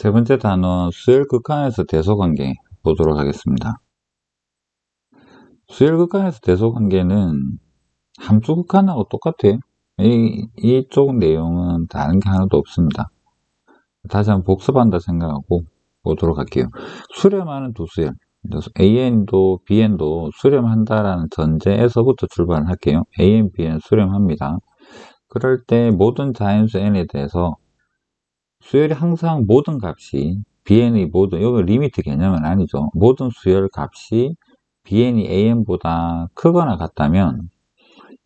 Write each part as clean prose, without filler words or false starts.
세 번째 단원 수열 극한에서 대소 관계 보도록 하겠습니다. 수열 극한에서 대소 관계는 함수 극한하고 똑같아요. 이쪽 내용은 다른 게 하나도 없습니다. 다시 한번 복습한다 생각하고 보도록 할게요. 수렴하는 두 수열, AN도 BN도 수렴한다라는 전제에서부터 출발을 할게요. AN, BN 수렴합니다. 그럴 때 모든 자연수 N에 대해서 수열이 항상 모든 값이 BN의 모든, 여기 리미트 개념은 아니죠. 모든 수열 값이 BN이 AN보다 크거나 같다면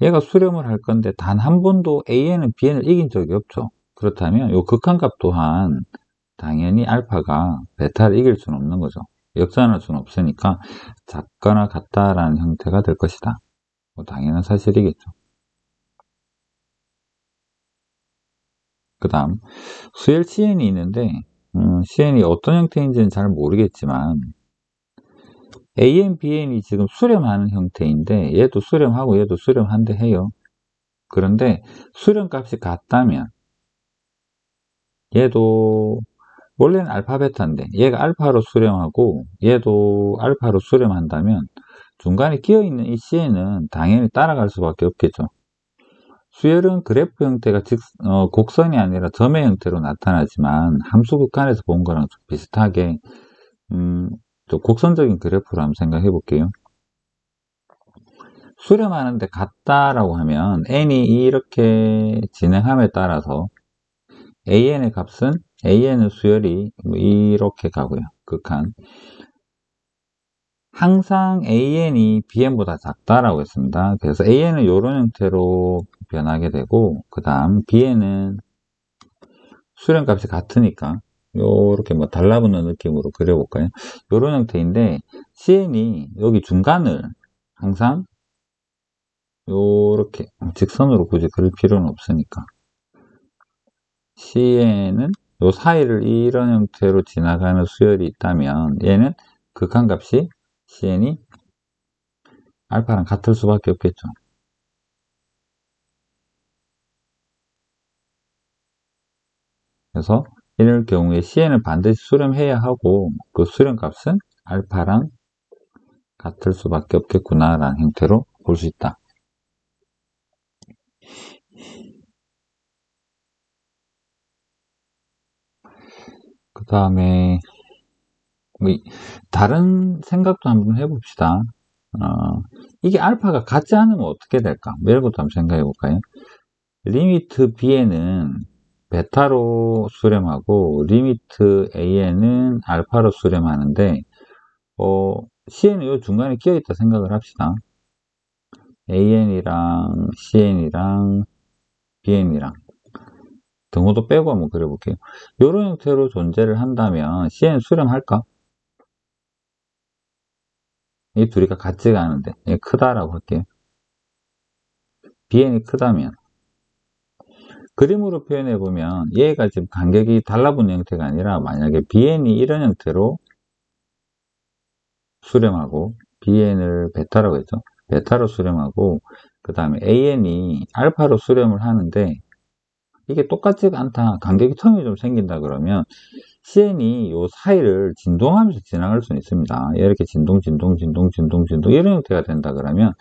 얘가 수렴을 할 건데 단 한 번도 AN은 BN을 이긴 적이 없죠. 그렇다면 이 극한값 또한 당연히 알파가 베타를 이길 수는 없는 거죠. 역전할 수는 없으니까 작거나 같다라는 형태가 될 것이다. 뭐 당연한 사실이겠죠. 그 다음 수열 CN이 있는데 CN이 어떤 형태인지는 잘 모르겠지만 AN, BN이 지금 수렴하는 형태인데 얘도 수렴하고 얘도 수렴한데 해요. 그런데 수렴값이 같다면 얘도 원래는 알파 베타인데 얘가 알파로 수렴하고 얘도 알파로 수렴한다면 중간에 끼어있는 이 CN은 당연히 따라갈 수밖에 없겠죠. 수열은 그래프 형태가 곡선이 아니라 점의 형태로 나타나지만 함수 극한에서 본 거랑 좀 비슷하게 좀 곡선적인 그래프로 한번 생각해 볼게요. 수렴하는데 같다라고 하면 n이 이렇게 진행함에 따라서 AN의 값은 AN의 수열이 이렇게 가고요. 극한. 항상 AN이 BN보다 작다라고 했습니다. 그래서 AN은 이런 형태로 변하게 되고 그 다음 BN은 수렴값이 같으니까 요렇게 뭐 달라붙는 느낌으로 그려볼까요? 이런 형태인데 CN이 여기 중간을 항상 요렇게 직선으로 굳이 그릴 필요는 없으니까 CN은 요 사이를 이런 형태로 지나가는 수열이 있다면 얘는 극한값이 CN이 알파랑 같을 수밖에 없겠죠. 그래서 이럴 경우에 CN을 반드시 수렴해야 하고 그 수렴값은 알파랑 같을 수밖에 없겠구나 라는 형태로 볼 수 있다. 그 다음에 다른 생각도 한번 해봅시다. 이게 알파가 같지 않으면 어떻게 될까? 이런 것도 한번 생각해 볼까요? 리미트 B에는 베타로 수렴하고 리미트 A에는 알파로 수렴하는데 C에는 이 중간에 끼어있다 생각을 합시다. AN이랑 CN이랑 BN이랑 등호도 빼고 한번 그려볼게요. 이런 형태로 존재를 한다면 CN 수렴할까? 이 둘이 같지가 않은데 크다라고 할게요. BN이 크다면 그림으로 표현해 보면 얘가 지금 간격이 달라붙는 형태가 아니라 만약에 BN이 이런 형태로 수렴하고 BN을 베타라고 했죠. 베타로 수렴하고 그 다음에 AN이 알파로 수렴을 하는데 이게 똑같지가 않다. 간격이 텀이 좀 생긴다 그러면 CN이 요 사이를 진동하면서 지나갈 수는 있습니다. 이렇게 진동 이런 형태가 된다 그러면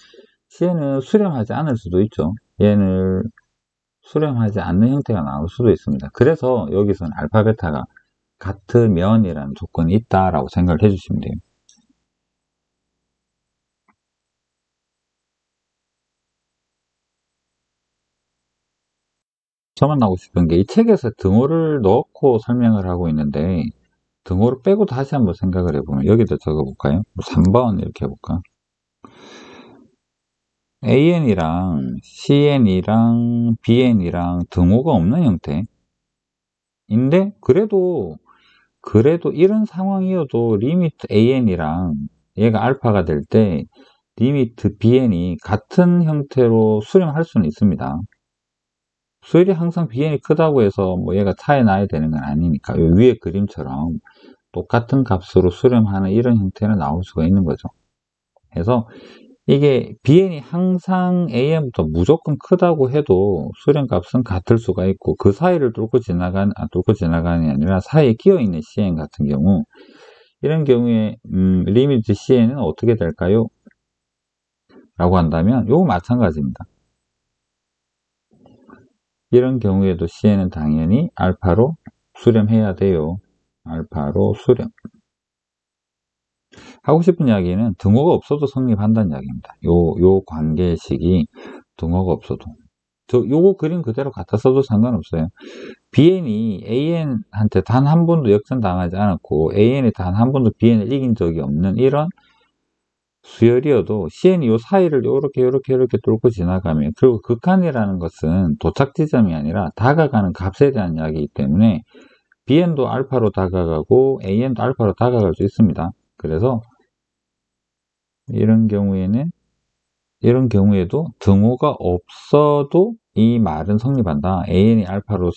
CN은 수렴하지 않을 수도 있죠. 얘는 수렴하지 않는 형태가 나올 수도 있습니다. 그래서 여기서는 알파 베타가 같으면이라는 조건이 있다라고 생각을 해주시면 돼요. 저만 나오고 싶은 게 이 책에서 등호를 넣고 설명을 하고 있는데 등호를 빼고 다시 한번 생각을 해보면 여기다 적어볼까요? 3번 이렇게 해볼까? AN이랑 CN이랑 BN이랑 등호가 없는 형태인데 그래도 이런 상황이어도 리미트 AN이랑 얘가 알파가 될 때 리미트 BN이 같은 형태로 수렴할 수는 있습니다. 수열이 항상 BN이 크다고 해서 뭐 얘가 차이 나야 되는 건 아니니까 위에 그림처럼 똑같은 값으로 수렴하는 이런 형태는 나올 수가 있는 거죠. 그래서 이게 BN이 항상 AN보다 무조건 크다고 해도 수렴값은 같을 수가 있고, 그 사이를 뚫고 지나가는 게 아니라 사이에 끼어있는 CN 같은 경우, 이런 경우에 리미트 CN은 어떻게 될까요? 라고 한다면 요거 마찬가지입니다. 이런 경우에도 CN은 당연히 알파로 수렴해야 돼요. 알파로 수렴. 하고 싶은 이야기는 등호가 없어도 성립한다는 이야기입니다. 요 관계식이 등호가 없어도. 요거 그림 그대로 갖다 써도 상관없어요. BN이 AN한테 단 한 번도 역전당하지 않았고, AN이 단 한 번도 BN을 이긴 적이 없는 이런 수열이어도 CN이 요 사이를 요렇게 뚫고 지나가면, 그리고 극한이라는 것은 도착 지점이 아니라 다가가는 값에 대한 이야기이기 때문에 BN도 알파로 다가가고 AN도 알파로 다가갈 수 있습니다. 그래서 이런 경우에도 등호가 없어도 이 말은 성립한다. AN이 알파로,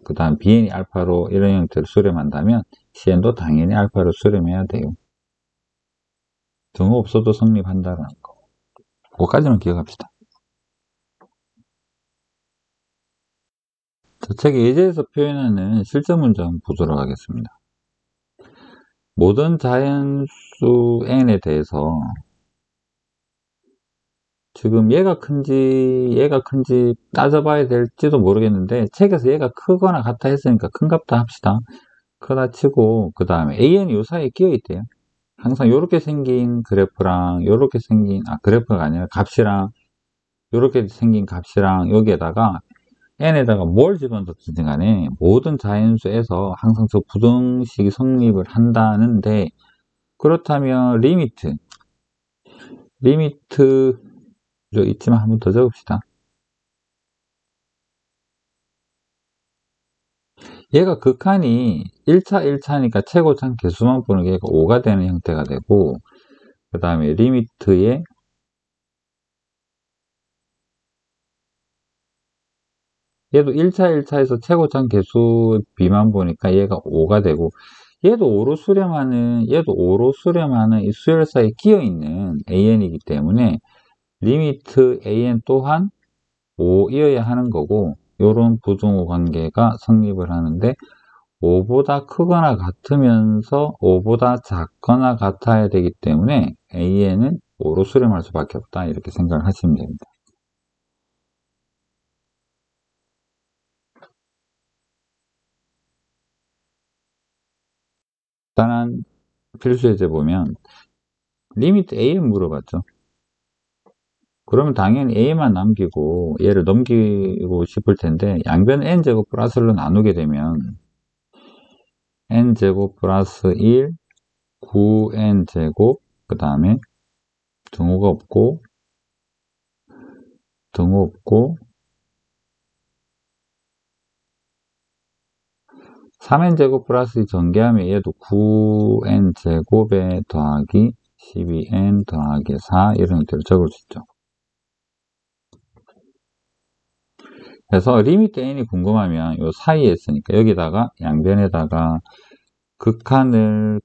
그 다음 BN이 알파로 이런 형태로 수렴한다면 CN도 당연히 알파로 수렴해야 돼요. 등호 없어도 성립한다라는 거. 그거까지만 기억합시다. 저 책의 예제에서 표현하는 실전 문제 한번 보도록 하겠습니다. 모든 자연수 n에 대해서 지금 얘가 큰지 따져봐야 될지도 모르겠는데, 책에서 얘가 크거나 같다 했으니까 큰 값다 합시다. 크다 치고, 그 다음에 AN이 요 사이에 끼어 있대요. 항상 요렇게 생긴 그래프랑 요렇게 생긴, 그래프가 아니라 값이랑 요렇게 생긴 값이랑 여기에다가 n에다가 뭘 집어넣든지 간에 모든 자연수에서 항상 저 부등식이 성립을 한다는데, 그렇다면 리미트 있지만 한번 더 적읍시다. 얘가 극한이 1차니까 최고참 개수만 보는 게 얘가 5가 되는 형태가 되고, 그 다음에 리미트에 얘도 1차에서 최고참 개수 비만 보니까 얘가 5가 되고, 얘도 5로 수렴하는 이 수열 사이에 끼어있는 AN이기 때문에 리미트 AN 또한 5이어야 하는 거고, 요런 부등호 관계가 성립을 하는데, 5보다 크거나 같으면서 5보다 작거나 같아야 되기 때문에 AN은 5로 수렴할 수밖에 없다, 이렇게 생각을 하시면 됩니다. 간단한 필수 예제 보면 리미트 AN 물어봤죠. 그러면 당연히 A만 남기고 얘를 넘기고 싶을 텐데, 양변 N제곱 플러스로 나누게 되면 N제곱 플러스 1, 9N제곱, 그 다음에 등호가 없고 3n제곱 플러스 전개하면 얘도 9n제곱에 더하기 12n 더하기 4 이런 형태로 적을 수 있죠. 그래서 리미트 n이 궁금하면 요 사이에 있으니까 여기다가 양변에다가 극한을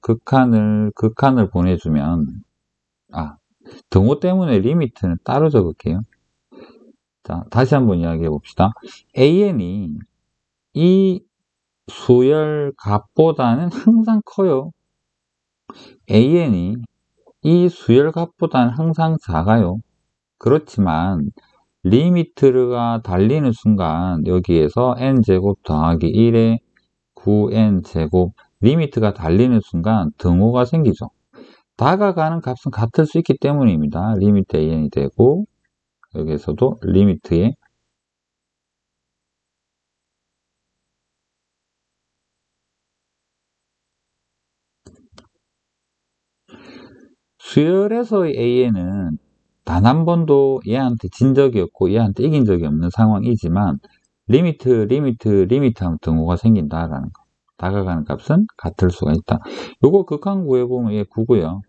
보내주면, 등호 때문에 리미트는 따로 적을게요. 자, 다시 한번 이야기해 봅시다. AN이 이 수열 값보다는 항상 커요. AN이 이 수열 값보다는 항상 작아요. 그렇지만 리미트가 달리는 순간 여기에서 n제곱 더하기 1에 9n제곱, 리미트가 달리는 순간 등호가 생기죠. 다가가는 값은 같을 수 있기 때문입니다. 리미트 AN이 되고, 여기에서도 리미트에 수열에서의 AN은 단 한 번도 얘한테 진 적이 없고 얘한테 이긴 적이 없는 상황이지만, 리미트 하면 등호가 생긴다라는 거. 다가가는 값은 같을 수가 있다. 요거 극한 구해보면 얘 9고요.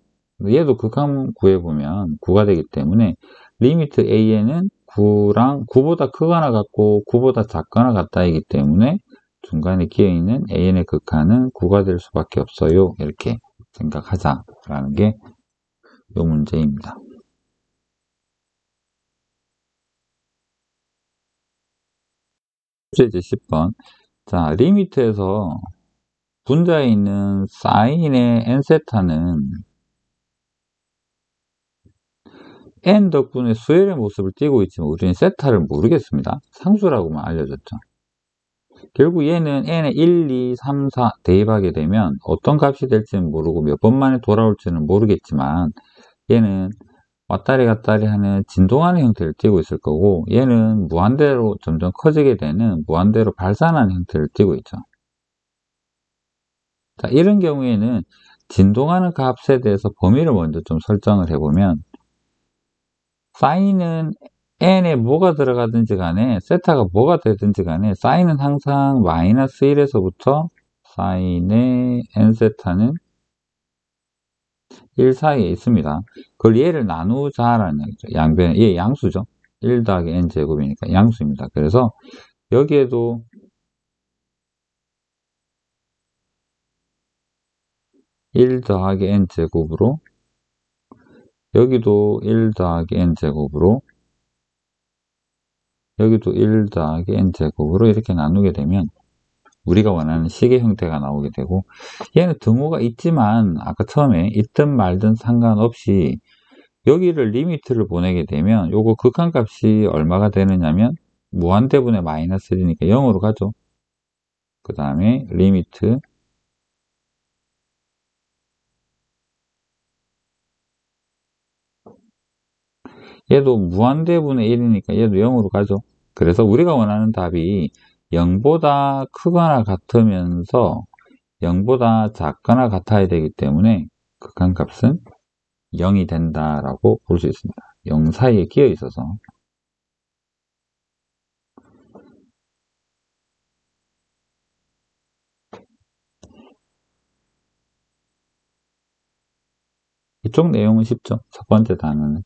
얘도 극한 구해보면 9가 되기 때문에 리미트 AN은 9보다 크거나 같고 9보다 작거나 같다이기 때문에 중간에 끼어있는 AN의 극한은 9가 될 수밖에 없어요. 이렇게 생각하자라는 게 요 문제입니다. 문제 10번. 자, 리미트에서 분자에 있는 사인의 n세타는 n 덕분에 수열의 모습을 띠고 있지만 우리는 세타를 모르겠습니다. 상수라고만 알려졌죠. 결국 얘는 n에 1, 2, 3, 4 대입하게 되면 어떤 값이 될지는 모르고 몇 번 만에 돌아올지는 모르겠지만 얘는 왔다리 갔다리 하는 진동하는 형태를 띠고 있을 거고, 얘는 무한대로 점점 커지게 되는 무한대로 발산하는 형태를 띠고 있죠. 자, 이런 경우에는 진동하는 값에 대해서 범위를 먼저 좀 설정을 해보면, 사인은 n에 뭐가 들어가든지 간에 세타가 뭐가 되든지 간에 사인은 항상 마이너스 1에서부터 사인의 n세타는 1 사이에 있습니다. 그걸 얘를 나누자라는 얘기죠. 양변, 얘 양수죠. 1 더하기 n제곱이니까 양수입니다. 그래서 여기에도 1 더하기 n제곱으로, 여기도 1 더하기 n제곱으로, 여기도 1 더하기 n제곱으로 이렇게 나누게 되면 우리가 원하는 식의 형태가 나오게 되고, 얘는 등호가 있지만 아까 처음에 있든 말든 상관없이 여기를 리미트를 보내게 되면 요거 극한값이 얼마가 되느냐면 무한대분의 마이너스 1이니까 0으로 가죠. 그 다음에 리미트 얘도 무한대분의 1이니까 얘도 0으로 가죠. 그래서 우리가 원하는 답이 0보다 크거나 같으면서 0보다 작거나 같아야 되기 때문에 극한값은 0이 된다라고 볼 수 있습니다. 0 사이에 끼어 있어서. 이쪽 내용은 쉽죠. 첫 번째 단어는.